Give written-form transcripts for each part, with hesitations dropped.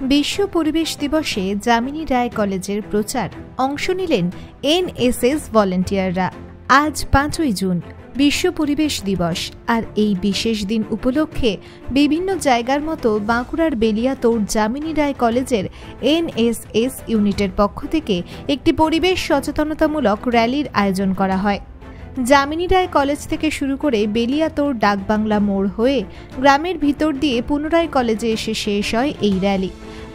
বিশ্ব পরিবেশ দিবসে যামিনী রায় কলেজের প্রচার অংশ নিলেন এনএসএস ভলেন্টিয়াররা। আজ 5ই জুন বিশ্ব পরিবেশ দিবস, আর এই বিশেষ দিন উপলক্ষে বিভিন্ন জায়গার মতো বাঁকুড়ার বেলিয়াতোড় যামিনী রায় কলেজের এনএসএস ইউনিটের পক্ষ থেকে একটি পরিবেশ সচেতনতামূলক র্যালির আয়োজন করা হয়। যামিনী রায় কলেজ থেকে শুরু করে বেলিয়াতোড় ডাকবাংলা মোড় হয়ে গ্রামের ভিতর দিয়ে পুনরায় কলেজে এসে শেষ হয় এই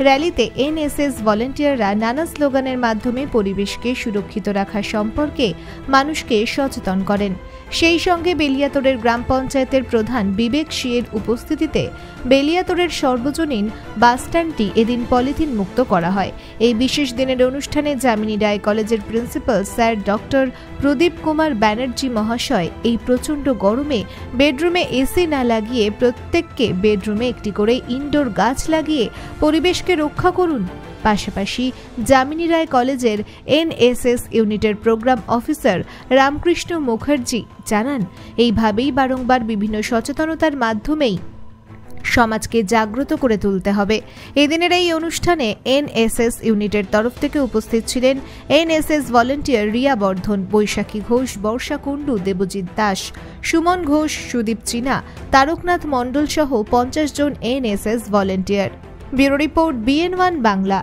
র্যালিতে এনএসএস ভলেন্টিয়াররা নানা স্লোগানের মাধ্যমে পরিবেশকে সুরক্ষিত রাখা সম্পর্কে মানুষকে সচেতন করেন। সেই সঙ্গে বেলিয়াতোড়ের গ্রাম পঞ্চায়েতের প্রধান বিবেক সিয়ের উপস্থিতিতে বেলিয়াতোড়ের সর্বজনীন বাসস্ট্যান্ডটি এদিন পলিথিন মুক্ত করা হয়। এই বিশেষ দিনের অনুষ্ঠানে যামিনী রায় কলেজের প্রিন্সিপাল স্যার ডক্টর প্রদীপ কুমার ব্যানার্জি মহাশয় এই প্রচণ্ড গরমে বেডরুমে এসি না লাগিয়ে প্রত্যেককে বেডরুমে একটি করে ইনডোর গাছ লাগিয়ে পরিবেশকে রক্ষা করুন। পাশাপাশি যামিনী রায় কলেজের এনএসএস ইউনিটের প্রোগ্রাম অফিসার রামকৃষ্ণ মুখার্জি জানান, এইভাবেই বারংবার বিভিন্ন সচেতনতার মাধ্যমেই সমাজকে জাগ্রত করে তুলতে হবে। এদিনের এই অনুষ্ঠানে এনএসএস ইউনিটের তরফ থেকে উপস্থিত ছিলেন এনএসএস ভলেন্টিয়ার রিয়া বর্ধন, বৈশাখী ঘোষ, বর্ষা কুণ্ডু, দেবজিৎ দাস, সুমন ঘোষ, সুদীপ চীনা, তারকনাথ মণ্ডল সহ 50 জন NSS volunteer. Bureau report BN1 Bangla.